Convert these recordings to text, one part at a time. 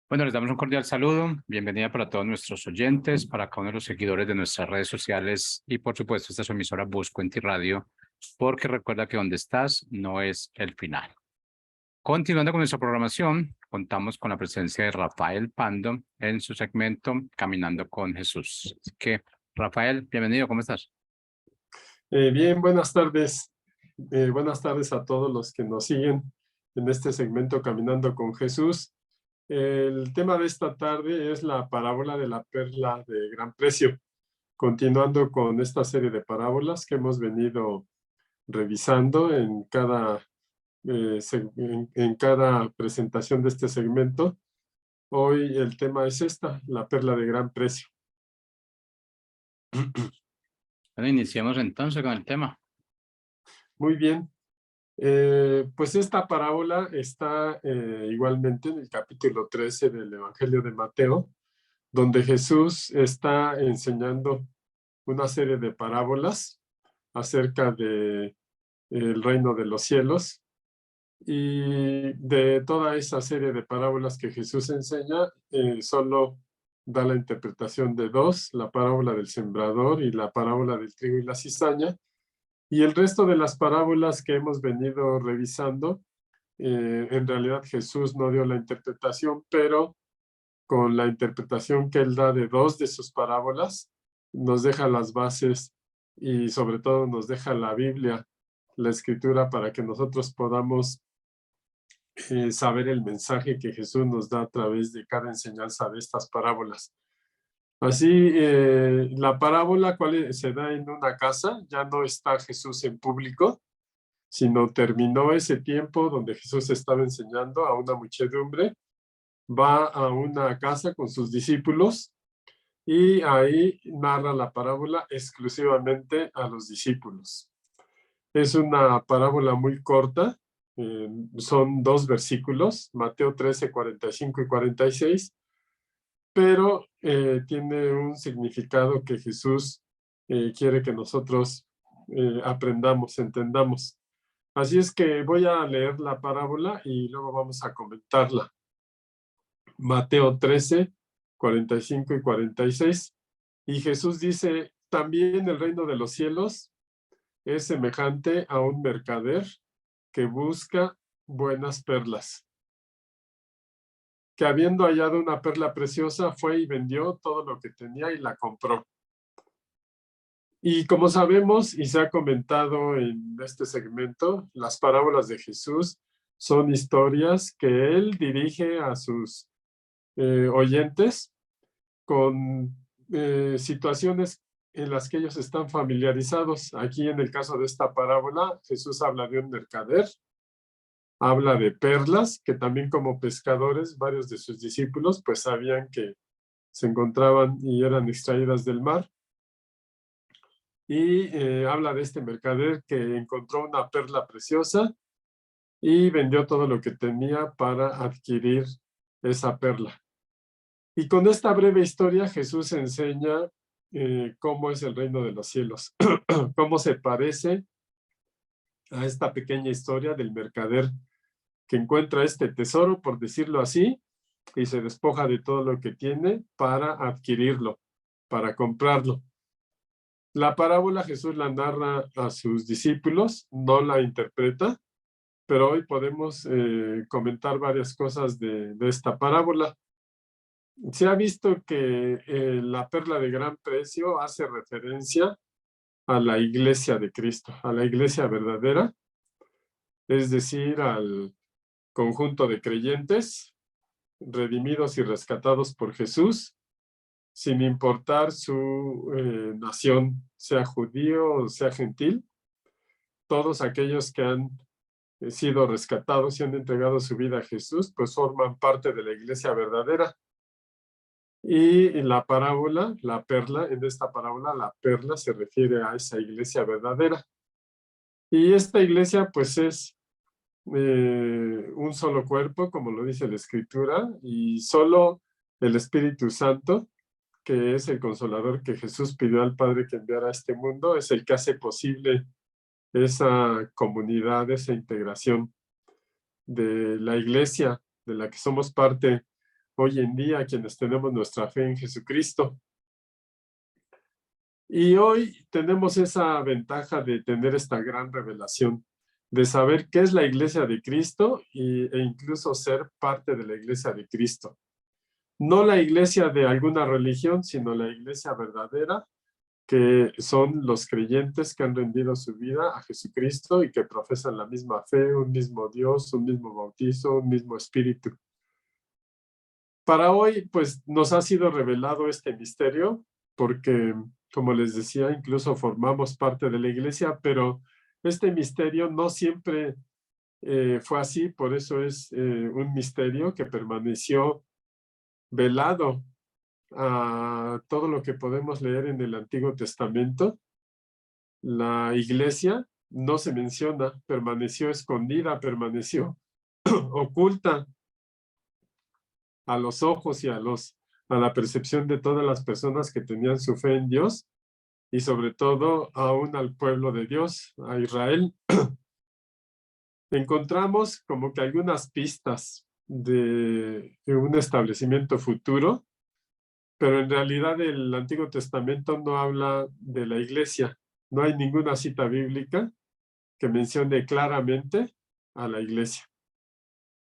Bueno, les damos un cordial saludo. Bienvenida para todos nuestros oyentes, para cada uno de los seguidores de nuestras redes sociales y, por supuesto, esta es su emisora Buscuenti Radio, porque recuerda que donde estás no es el final. Continuando con nuestra programación, contamos con la presencia de Rafael Pando en su segmento Caminando con Jesús. Así que, Rafael, bienvenido, ¿cómo estás? Bien, buenas tardes. Buenas tardes a todos los que nos siguen en este segmento Caminando con Jesús. El tema de esta tarde es la parábola de la perla de gran precio, continuando con esta serie de parábolas que hemos venido revisando en cada presentación de este segmento. Hoy el tema es la perla de gran precio. Bueno, iniciemos entonces con el tema. Muy bien. Pues esta parábola está igualmente en el capítulo 13 del Evangelio de Mateo, donde Jesús está enseñando una serie de parábolas acerca de el reino de los cielos. Y de toda esa serie de parábolas que Jesús enseña, solo da la interpretación de dos: la parábola del sembrador y la parábola del trigo y la cizaña. Y el resto de las parábolas que hemos venido revisando, en realidad Jesús no dio la interpretación, pero con la interpretación que él da de dos de sus parábolas, nos deja las bases y sobre todo nos deja la Biblia, la Escritura, para que nosotros podamos saber el mensaje que Jesús nos da a través de cada enseñanza de estas parábolas. Así, la parábola cual se da en una casa, ya no está Jesús en público, sino terminó ese tiempo donde Jesús estaba enseñando a una muchedumbre, va a una casa con sus discípulos y ahí narra la parábola exclusivamente a los discípulos. Es una parábola muy corta, son 2 versículos, Mateo 13, 45 y 46, pero tiene un significado que Jesús quiere que nosotros aprendamos, entendamos. Así es que voy a leer la parábola y luego vamos a comentarla. Mateo 13, 45 y 46. Y Jesús dice: también el reino de los cielos es semejante a un mercader que busca buenas perlas, que habiendo hallado una perla preciosa, fue y vendió todo lo que tenía y la compró. Y como sabemos y se ha comentado en este segmento, las parábolas de Jesús son historias que él dirige a sus oyentes con situaciones en las que ellos están familiarizados. Aquí en el caso de esta parábola, Jesús habla de un mercader, habla de perlas, que también como pescadores, varios de sus discípulos pues sabían que se encontraban y eran extraídas del mar. Y habla de este mercader que encontró una perla preciosa y vendió todo lo que tenía para adquirir esa perla. Y con esta breve historia Jesús enseña cómo es el reino de los cielos, cómo se parece a esta pequeña historia del mercader que encuentra este tesoro, por decirlo así, y se despoja de todo lo que tiene para adquirirlo, para comprarlo. La parábola Jesús la narra a sus discípulos, no la interpreta, pero hoy podemos comentar varias cosas de esta parábola. Se ha visto que la perla de gran precio hace referencia a la iglesia de Cristo, a la iglesia verdadera, es decir, al conjunto de creyentes redimidos y rescatados por Jesús, sin importar su nación, sea judío o sea gentil. Todos aquellos que han sido rescatados y han entregado su vida a Jesús, pues forman parte de la iglesia verdadera. Y en la parábola, la perla, en esta parábola, la perla se refiere a esa iglesia verdadera. Y esta iglesia, pues es un solo cuerpo, como lo dice la Escritura, y solo el Espíritu Santo, que es el consolador que Jesús pidió al Padre que enviara a este mundo, es el que hace posible esa comunidad, esa integración. de la iglesia de la que somos parte hoy en día, quienes tenemos nuestra fe en Jesucristo. Y hoy tenemos esa ventaja de tener esta gran revelación, de saber qué es la iglesia de Cristo e incluso ser parte de la iglesia de Cristo. No la iglesia de alguna religión, sino la iglesia verdadera, que son los creyentes que han rendido su vida a Jesucristo y que profesan la misma fe, un mismo Dios, un mismo bautizo, un mismo espíritu. Para hoy, pues nos ha sido revelado este misterio porque, como les decía, incluso formamos parte de la iglesia, pero este misterio no siempre fue así, por eso es un misterio que permaneció velado a todo lo que podemos leer en el Antiguo Testamento. La iglesia no se menciona, permaneció escondida, permaneció oculta a los ojos y a la percepción de todas las personas que tenían su fe en Dios y sobre todo aún al pueblo de Dios, a Israel. Encontramos como que algunas pistas de un establecimiento futuro, pero en realidad el Antiguo Testamento no habla de la iglesia. No hay ninguna cita bíblica que mencione claramente a la iglesia,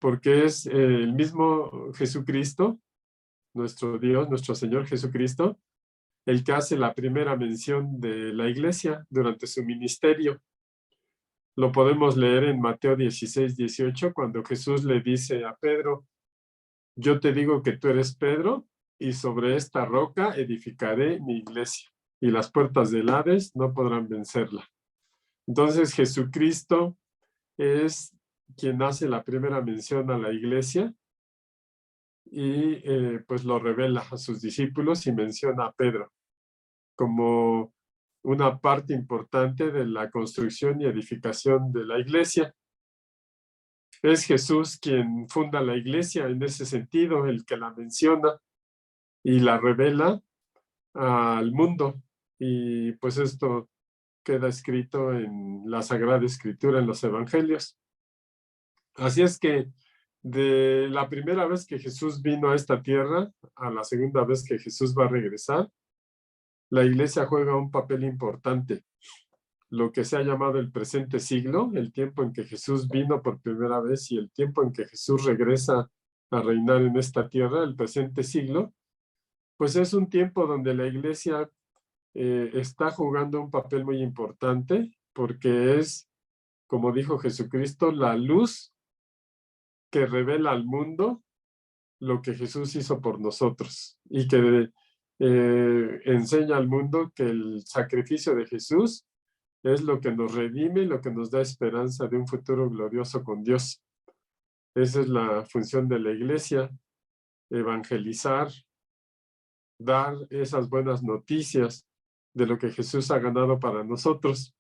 porque es el mismo Jesucristo, nuestro Dios, nuestro Señor Jesucristo, el que hace la primera mención de la iglesia durante su ministerio. Lo podemos leer en Mateo 16:18, cuando Jesús le dice a Pedro: yo te digo que tú eres Pedro, y sobre esta roca edificaré mi iglesia, y las puertas del Hades no podrán vencerla. Entonces Jesucristo es quien hace la primera mención a la iglesia y pues lo revela a sus discípulos y menciona a Pedro como una parte importante de la construcción y edificación de la iglesia. Es Jesús quien funda la iglesia en ese sentido, el que la menciona y la revela al mundo. Y pues esto queda escrito en la Sagrada Escritura, en los Evangelios. Así es que de la primera vez que Jesús vino a esta tierra a la segunda vez que Jesús va a regresar, la iglesia juega un papel importante. Lo que se ha llamado el presente siglo, el tiempo en que Jesús vino por primera vez y el tiempo en que Jesús regresa a reinar en esta tierra, el presente siglo, pues es un tiempo donde la iglesia está jugando un papel muy importante porque es, como dijo Jesucristo, la luz que revela al mundo lo que Jesús hizo por nosotros y que enseña al mundo que el sacrificio de Jesús es lo que nos redime y lo que nos da esperanza de un futuro glorioso con Dios. Esa es la función de la iglesia, evangelizar, dar esas buenas noticias de lo que Jesús ha ganado para nosotros.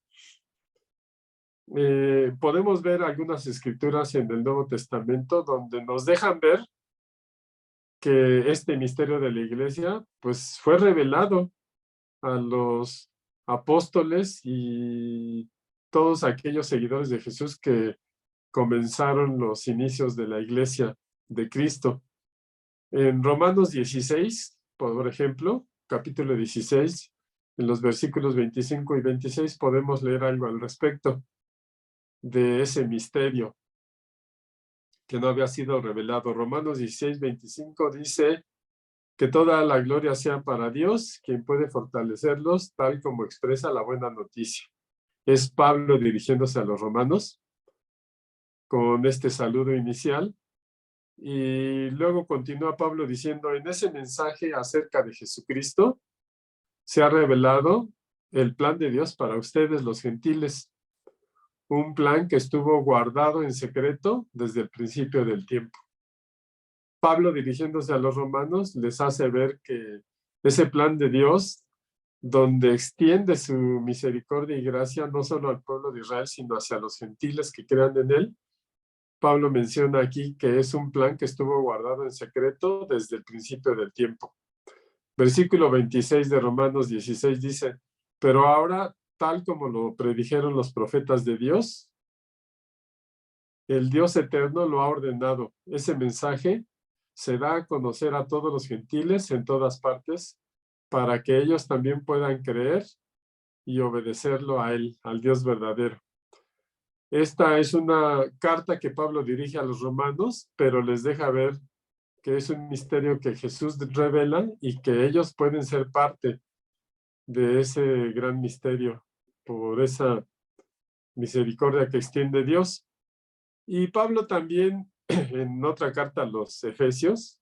Podemos ver algunas escrituras en el Nuevo Testamento donde nos dejan ver que este misterio de la iglesia pues fue revelado a los apóstoles y todos aquellos seguidores de Jesús que comenzaron los inicios de la iglesia de Cristo. En Romanos 16, por ejemplo, capítulo 16, en los versículos 25 y 26 podemos leer algo al respecto de ese misterio que no había sido revelado. Romanos 16, 25 dice que toda la gloria sea para Dios, quien puede fortalecerlos tal como expresa la buena noticia. Es Pablo dirigiéndose a los romanos con este saludo inicial. Y luego continúa Pablo diciendo: en ese mensaje acerca de Jesucristo se ha revelado el plan de Dios para ustedes, los gentiles, un plan que estuvo guardado en secreto desde el principio del tiempo. Pablo, dirigiéndose a los romanos, les hace ver que ese plan de Dios, donde extiende su misericordia y gracia no solo al pueblo de Israel, sino hacia los gentiles que crean en él, Pablo menciona aquí que es un plan que estuvo guardado en secreto desde el principio del tiempo. Versículo 26 de Romanos 16 dice: pero ahora, tal como lo predijeron los profetas de Dios, el Dios eterno lo ha ordenado. Ese mensaje se da a conocer a todos los gentiles en todas partes para que ellos también puedan creer y obedecerlo a Él, al Dios verdadero. Esta es una carta que Pablo dirige a los romanos, pero les deja ver que es un misterio que Jesús revela y que ellos pueden ser parte de ese gran misterio por esa misericordia que extiende Dios. Y Pablo también en otra carta a los Efesios,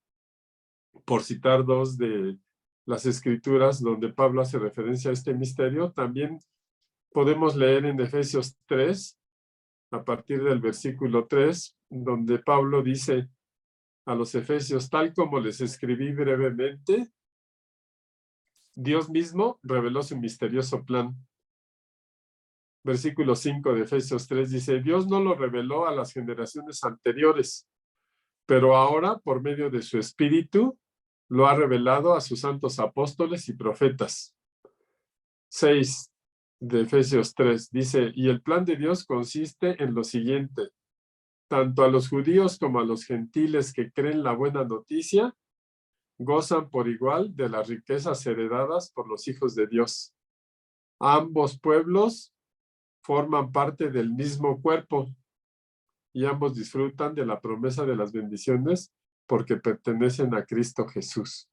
por citar dos de las escrituras donde Pablo hace referencia a este misterio, también podemos leer en Efesios 3, a partir del versículo 3, donde Pablo dice a los Efesios, tal como les escribí brevemente, Dios mismo reveló su misterioso plan. Versículo 5 de Efesios 3 dice, Dios no lo reveló a las generaciones anteriores, pero ahora, por medio de su Espíritu, lo ha revelado a sus santos apóstoles y profetas. 6 de Efesios 3 dice, y el plan de Dios consiste en lo siguiente, tanto a los judíos como a los gentiles que creen la buena noticia, gozan por igual de las riquezas heredadas por los hijos de Dios. Ambos pueblos forman parte del mismo cuerpo y ambos disfrutan de la promesa de las bendiciones porque pertenecen a Cristo Jesús.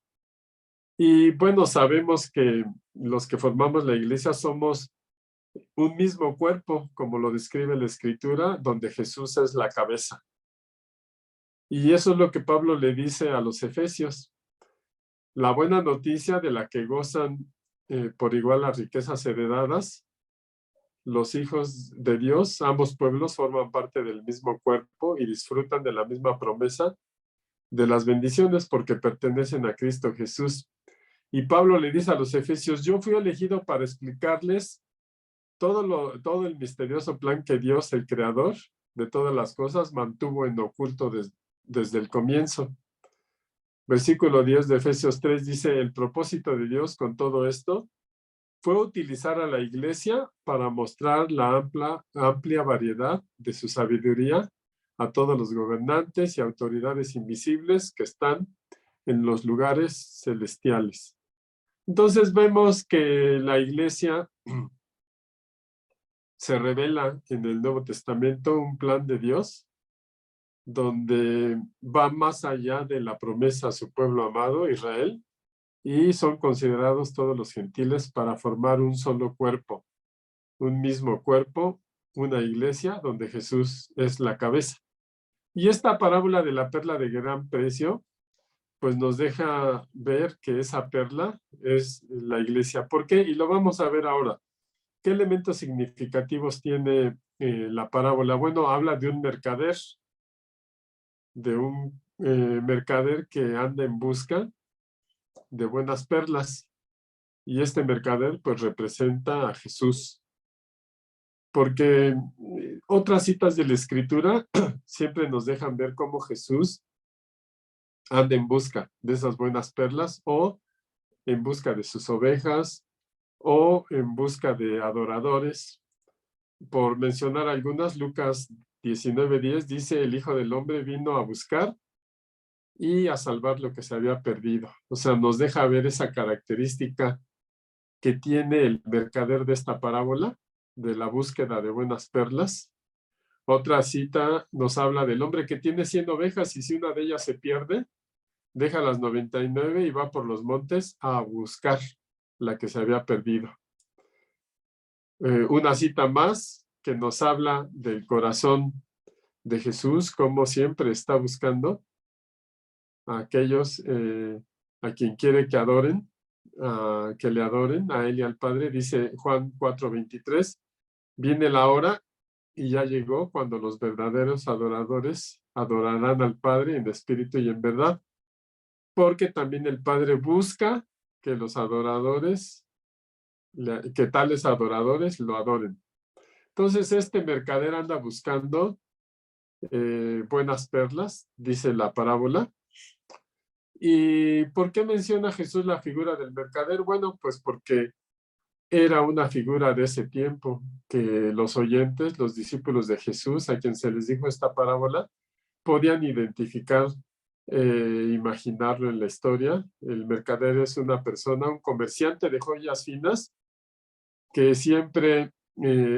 Y bueno, sabemos que los que formamos la iglesia somos un mismo cuerpo, como lo describe la Escritura, donde Jesús es la cabeza. Y eso es lo que Pablo le dice a los efesios. La buena noticia de la que gozan por igual las riquezas heredadas, los hijos de Dios, ambos pueblos forman parte del mismo cuerpo y disfrutan de la misma promesa de las bendiciones porque pertenecen a Cristo Jesús. Y Pablo le dice a los efesios, yo fui elegido para explicarles todo el misterioso plan que Dios, el creador de todas las cosas, mantuvo en oculto desde el comienzo. Versículo 10 de Efesios 3 dice, el propósito de Dios con todo esto fue utilizar a la iglesia para mostrar la amplia variedad de su sabiduría a todos los gobernantes y autoridades invisibles que están en los lugares celestiales. Entonces vemos que la iglesia se revela en el Nuevo Testamento un plan de Dios donde va más allá de la promesa a su pueblo amado, Israel, y son considerados todos los gentiles para formar un solo cuerpo, un mismo cuerpo, una iglesia donde Jesús es la cabeza. Y esta parábola de la perla de gran precio, pues nos deja ver que esa perla es la iglesia. ¿Por qué? Y lo vamos a ver ahora. ¿Qué elementos significativos tiene la parábola? Bueno, habla de un mercader que anda en busca de buenas perlas. Y este mercader pues representa a Jesús. Porque otras citas de la Escritura siempre nos dejan ver cómo Jesús anda en busca de esas buenas perlas o en busca de sus ovejas o en busca de adoradores. Por mencionar algunas, Lucas 19:10 dice, el Hijo del Hombre vino a buscar y a salvar lo que se había perdido. O sea, nos deja ver esa característica que tiene el mercader de esta parábola, de la búsqueda de buenas perlas. Otra cita nos habla del hombre que tiene 100 ovejas y si una de ellas se pierde, deja las 99 y va por los montes a buscar la que se había perdido. Una cita más que nos habla del corazón de Jesús, como siempre está buscando a aquellos a quien quiere que adoren, que le adoren a Él y al Padre. Dice Juan 4:23, viene la hora y ya llegó cuando los verdaderos adoradores adorarán al Padre en espíritu y en verdad, porque también el Padre busca que los adoradores, que tales adoradores lo adoren. Entonces este mercader anda buscando buenas perlas, dice la parábola. ¿Y por qué menciona Jesús la figura del mercader? Bueno, pues porque era una figura de ese tiempo que los oyentes, los discípulos de Jesús, a quien se les dijo esta parábola, podían identificar, imaginarlo en la historia. El mercader es una persona, un comerciante de joyas finas que siempre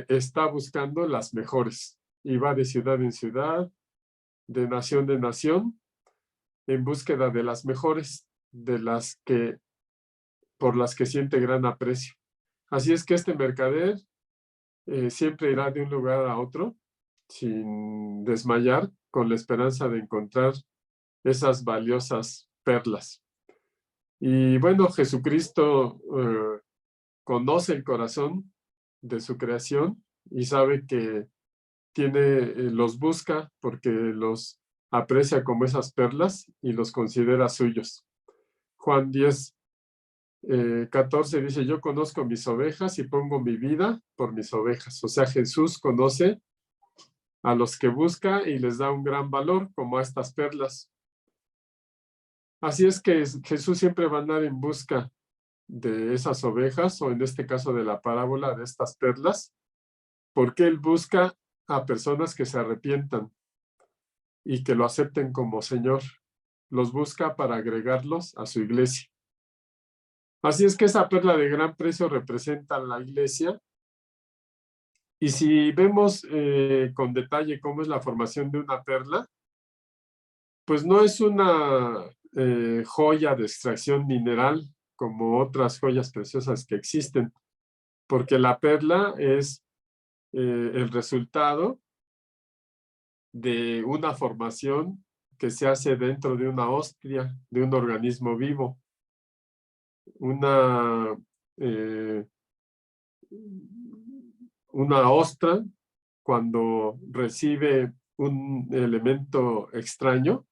está buscando las mejores y va de ciudad en ciudad, de nación, en búsqueda de las mejores, de las que, por las que siente gran aprecio. Así es que este mercader siempre irá de un lugar a otro sin desmayar, con la esperanza de encontrar esas valiosas perlas. Y bueno, Jesucristo conoce el corazón de su creación y sabe que los busca porque los aprecia como esas perlas y los considera suyos. Juan 10, 14 dice, yo conozco mis ovejas y pongo mi vida por mis ovejas. O sea, Jesús conoce a los que busca y les da un gran valor, como a estas perlas. Así es que Jesús siempre va a andar en busca de esas ovejas, o en este caso de la parábola de estas perlas, porque Él busca a personas que se arrepientan y que lo acepten como Señor. Los busca para agregarlos a su iglesia. Así es que esa perla de gran precio representa la iglesia. Y si vemos con detalle cómo es la formación de una perla, pues no es una joya de extracción mineral como otras joyas preciosas que existen, porque la perla es el resultado de una formación que se hace dentro de una hostia, de un organismo vivo. Una ostra, cuando recibe un elemento extraño,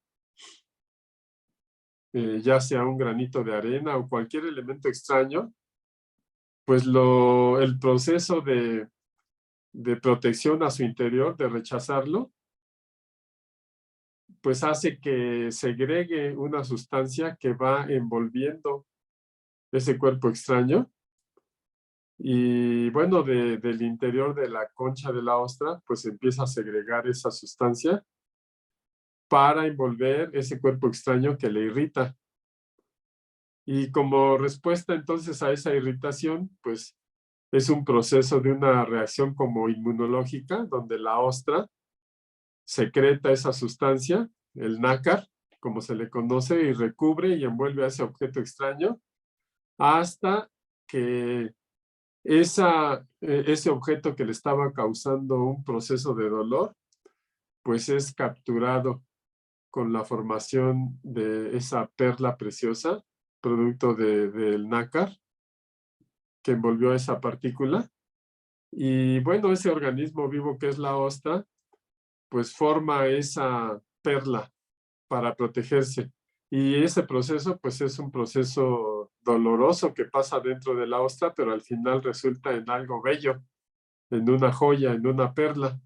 ya sea un granito de arena o cualquier elemento extraño, pues el proceso de protección a su interior, de rechazarlo, pues hace que segregue una sustancia que va envolviendo ese cuerpo extraño. Y bueno, del interior de la concha de la ostra, pues empieza a segregar esa sustancia para envolver ese cuerpo extraño que le irrita. Y como respuesta entonces a esa irritación, pues es un proceso de una reacción como inmunológica, donde la ostra secreta esa sustancia, el nácar, como se le conoce, y recubre y envuelve a ese objeto extraño hasta que ese objeto que le estaba causando un proceso de dolor, pues es capturado con la formación de esa perla preciosa, producto del nácar que envolvió a esa partícula. Y bueno, ese organismo vivo que es la ostra, pues forma esa perla para protegerse. Y ese proceso, pues es un proceso doloroso que pasa dentro de la ostra, pero al final resulta en algo bello, en una joya, en una perla.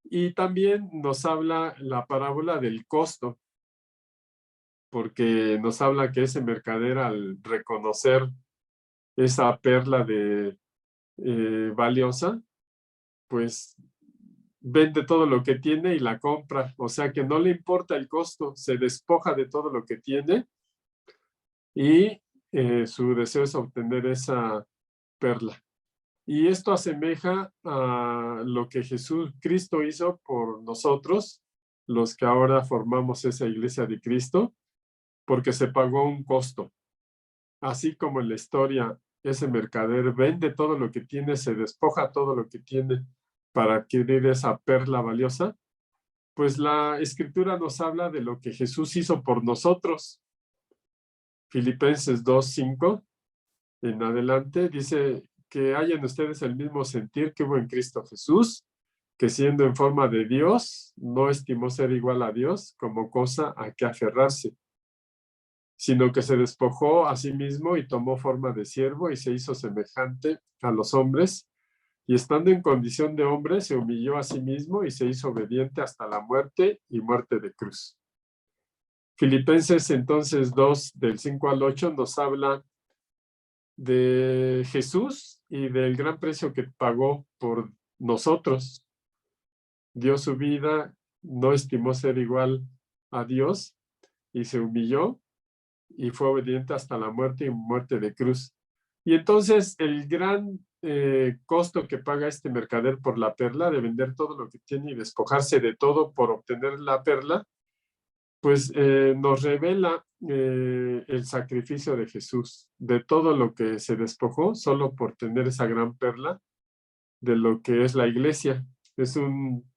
Y también nos habla la parábola del costo, porque nos habla que ese mercader, al reconocer esa perla valiosa, pues vende todo lo que tiene y la compra. O sea que no le importa el costo, se despoja de todo lo que tiene y su deseo es obtener esa perla. Y esto asemeja a lo que Cristo hizo por nosotros, los que ahora formamos esa iglesia de Cristo, porque se pagó un costo. Así como en la historia, ese mercader vende todo lo que tiene, se despoja todo lo que tiene para adquirir esa perla valiosa, pues la Escritura nos habla de lo que Jesús hizo por nosotros. Filipenses 2:5 en adelante dice que hayan ustedes el mismo sentir que hubo en Cristo Jesús, que siendo en forma de Dios, no estimó ser igual a Dios como cosa a que aferrarse, sino que se despojó a sí mismo y tomó forma de siervo y se hizo semejante a los hombres, y estando en condición de hombre, se humilló a sí mismo y se hizo obediente hasta la muerte y muerte de cruz. Filipenses entonces 2, del 5 al 8, nos habla de Jesús y del gran precio que pagó por nosotros. Dio su vida, no estimó ser igual a Dios y se humilló y fue obediente hasta la muerte y muerte de cruz. Y entonces el gran costo que paga este mercader por la perla, de vender todo lo que tiene y despojarse de todo por obtener la perla, pues nos revela el sacrificio de Jesús, de todo lo que se despojó solo por tener esa gran perla de lo que es la iglesia. Es un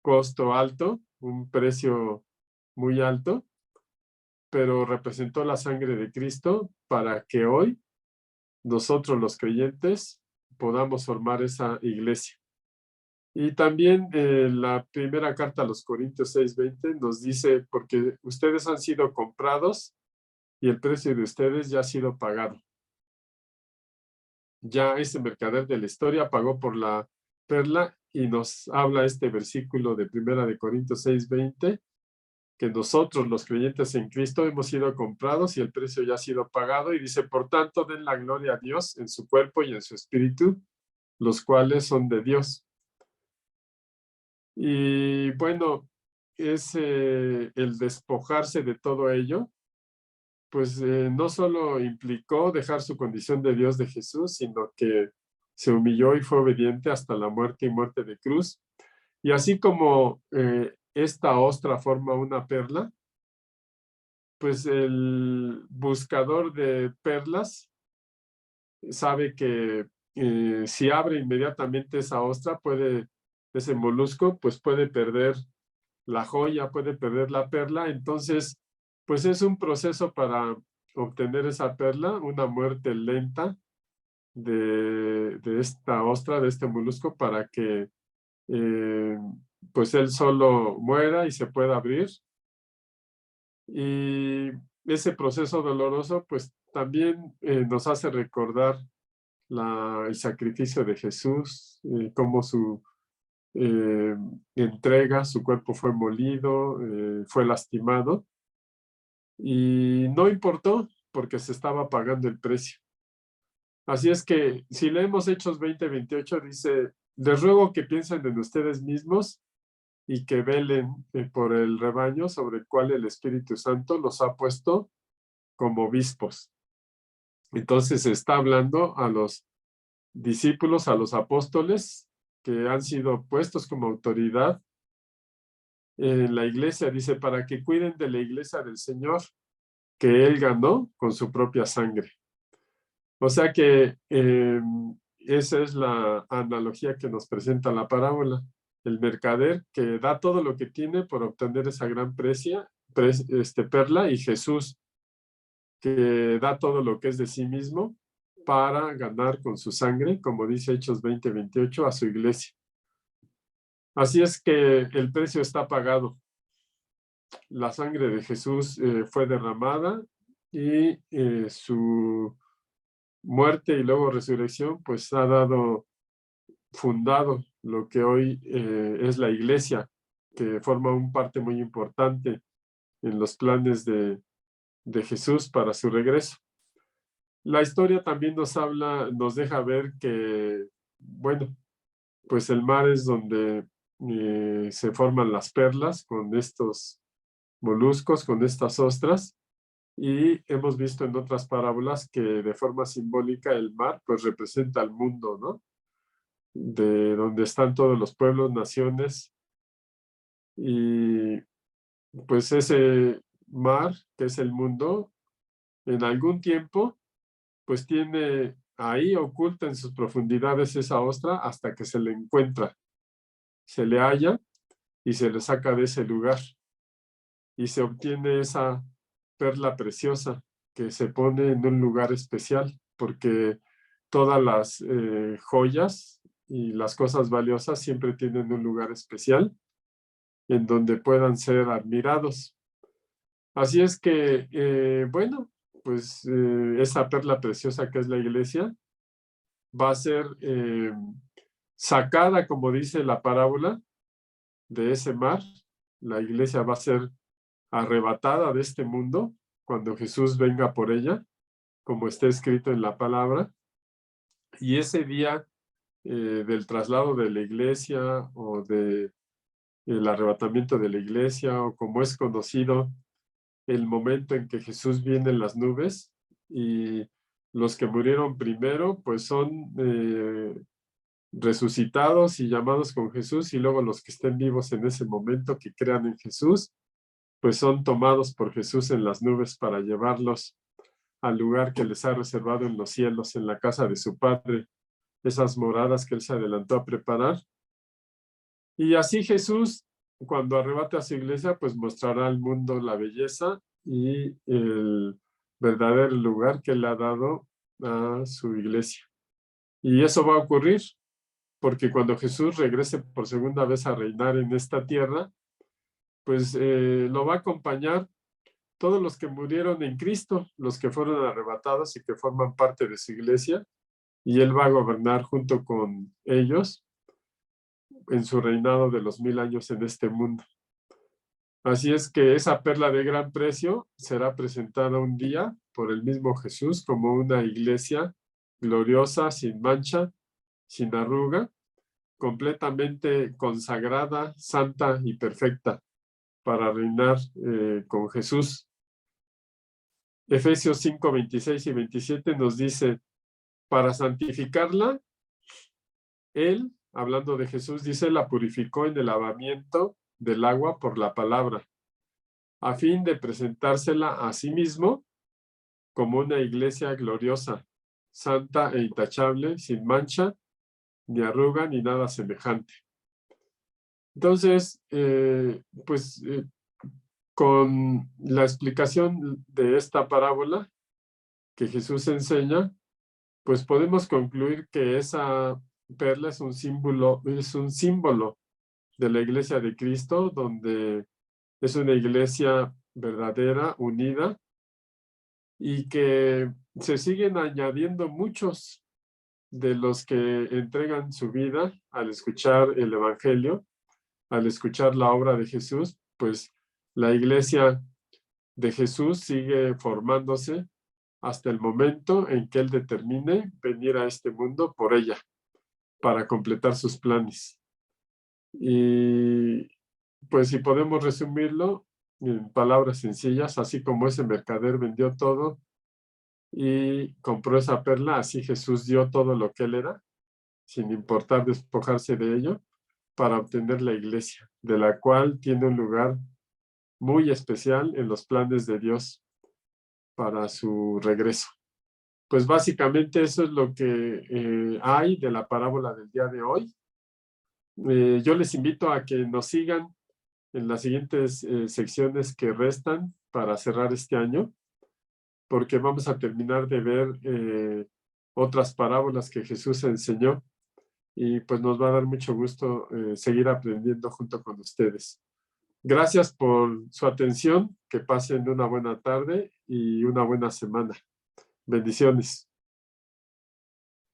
costo alto, un precio muy alto, pero representó la sangre de Cristo para que hoy nosotros los creyentes podamos formar esa iglesia. Y también la primera carta a los Corintios 6:20 nos dice, porque ustedes han sido comprados y el precio de ustedes ya ha sido pagado. Ya ese mercader de la historia pagó por la perla y nos habla este versículo de primera de Corintios 6:20, que nosotros los creyentes en Cristo hemos sido comprados y el precio ya ha sido pagado, y dice, por tanto, den la gloria a Dios en su cuerpo y en su espíritu, los cuales son de Dios. Y bueno, es el despojarse de todo ello, pues no solo implicó dejar su condición de Dios de Jesús, sino que se humilló y fue obediente hasta la muerte y muerte de cruz. Y así como esta ostra forma una perla, pues el buscador de perlas sabe que si abre inmediatamente esa ostra, ese molusco, pues puede perder la joya, puede perder la perla. Entonces, pues es un proceso para obtener esa perla, una muerte lenta de esta ostra, de este molusco, para que pues él solo muera y se pueda abrir. Y ese proceso doloroso, pues también nos hace recordar el sacrificio de Jesús, cómo su entrega, su cuerpo fue molido, fue lastimado, y no importó porque se estaba pagando el precio. Así es que si leemos Hechos 20:28, dice, les ruego que piensen en ustedes mismos y que velen por el rebaño sobre el cual el Espíritu Santo los ha puesto como obispos. Entonces se está hablando a los discípulos, a los apóstoles que han sido puestos como autoridad en la iglesia, dice, para que cuiden de la iglesia del Señor que Él ganó con su propia sangre. O sea que esa es la analogía que nos presenta la parábola. El mercader que da todo lo que tiene por obtener esa gran perla, y Jesús que da todo lo que es de sí mismo para ganar con su sangre, como dice Hechos 20:28, a su iglesia. Así es que el precio está pagado. La sangre de Jesús fue derramada y su muerte y luego resurrección, pues ha fundado lo que hoy es la iglesia, que forma un parte muy importante en los planes de Jesús para su regreso. La historia también nos deja ver que, bueno, pues el mar es donde se forman las perlas con estos moluscos, con estas ostras, y hemos visto en otras parábolas que de forma simbólica el mar pues representa al mundo, ¿no? De donde están todos los pueblos, naciones, y pues ese mar, que es el mundo, en algún tiempo pues tiene ahí oculta en sus profundidades esa ostra hasta que se le encuentra, se le halla y se le saca de ese lugar y se obtiene esa perla preciosa que se pone en un lugar especial, porque todas las joyas y las cosas valiosas siempre tienen un lugar especial en donde puedan ser admirados. Así es que, bueno, pues esa perla preciosa que es la iglesia va a ser sacada, como dice la parábola, de ese mar. La iglesia va a ser arrebatada de este mundo cuando Jesús venga por ella, como está escrito en la palabra. Y ese día del traslado de la iglesia o del arrebatamiento de la iglesia, o como es conocido, el momento en que Jesús viene en las nubes, y los que murieron primero pues son resucitados y llamados con Jesús, y luego los que estén vivos en ese momento, que crean en Jesús, pues son tomados por Jesús en las nubes para llevarlos al lugar que les ha reservado en los cielos, en la casa de su Padre, esas moradas que Él se adelantó a preparar. Y así Jesús, cuando arrebate a su iglesia, pues mostrará al mundo la belleza y el verdadero lugar que Él ha dado a su iglesia. Y eso va a ocurrir porque cuando Jesús regrese por segunda vez a reinar en esta tierra, pues lo va a acompañar todos los que murieron en Cristo, los que fueron arrebatados y que forman parte de su iglesia, y Él va a gobernar junto con ellos en su reinado de los 1000 años en este mundo. Así es que esa perla de gran precio será presentada un día por el mismo Jesús como una iglesia gloriosa, sin mancha, sin arruga, completamente consagrada, santa y perfecta para reinar con Jesús. Efesios 5, 26 y 27 nos dice, para santificarla, Él, hablando de Jesús, dice, la purificó en el lavamiento del agua por la palabra, a fin de presentársela a sí mismo como una iglesia gloriosa, santa e intachable, sin mancha, ni arruga, ni nada semejante. Entonces, con la explicación de esta parábola que Jesús enseña, pues podemos concluir que esa perla es un símbolo de la iglesia de Cristo, donde es una iglesia verdadera, unida, y que se siguen añadiendo muchos de los que entregan su vida al escuchar el evangelio, al escuchar la obra de Jesús, pues la iglesia de Jesús sigue formándose hasta el momento en que Él determine venir a este mundo por ella, para completar sus planes. Y pues si podemos resumirlo en palabras sencillas, así como ese mercader vendió todo y compró esa perla, así Jesús dio todo lo que Él era, sin importar despojarse de ello, para obtener la iglesia, de la cual tiene un lugar muy especial en los planes de Dios para su regreso. Pues básicamente eso es lo que hay de la parábola del día de hoy. Yo les invito a que nos sigan en las siguientes secciones que restan para cerrar este año, porque vamos a terminar de ver otras parábolas que Jesús enseñó, y pues nos va a dar mucho gusto seguir aprendiendo junto con ustedes. Gracias por su atención, que pasen una buena tarde y una buena semana. Bendiciones.